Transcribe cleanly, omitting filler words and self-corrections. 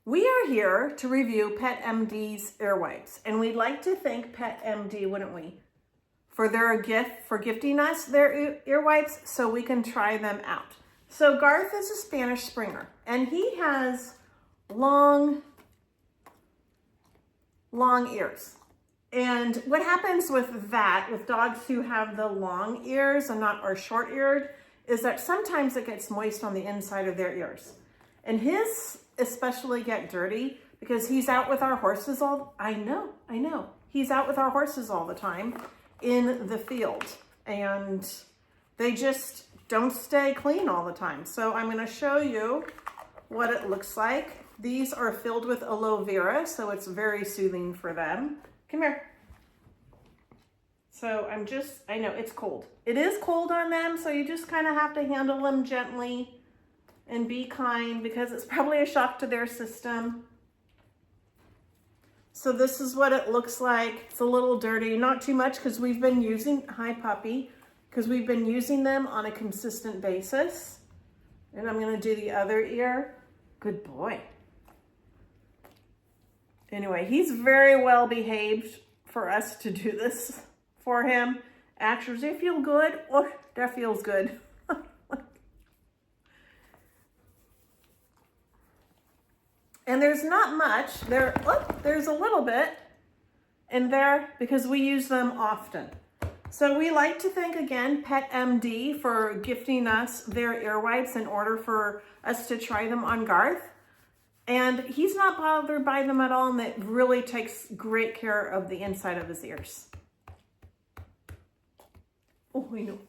We are here to review Pet MD's ear wipes, and we'd like to thank Pet MD, wouldn't we, for their gift, for gifting us their ear wipes so we can try them out. So Garth is a Spanish Springer, and he has long ears. And what happens with that, with dogs who have the long ears and not are short-eared, is that sometimes it gets moist on the inside of their ears. And his especially get dirty because he's out with our horses I know. He's out with our horses all the time in the field, and they just don't stay clean all the time. So I'm going to show you what it looks like. These are filled with aloe vera, so it's very soothing for them. Come here. So I know it's cold. It is cold on them, so you just kind of have to handle them gently and be kind because it's probably a shock to their system. So this is what it looks like. It's a little dirty, not too much because we've been using, hi puppy, because we've been using them on a consistent basis. And I'm gonna do the other ear. Good boy. Anyway, he's very well behaved for us to do this for him. Actually, does it feel good? Oh, that feels good. And there's not much. There's a little bit in there because we use them often. So we like to thank again Pet MD for gifting us their ear wipes in order for us to try them on Garth. And he's not bothered by them at all, and it really takes great care of the inside of his ears. Oh, I know.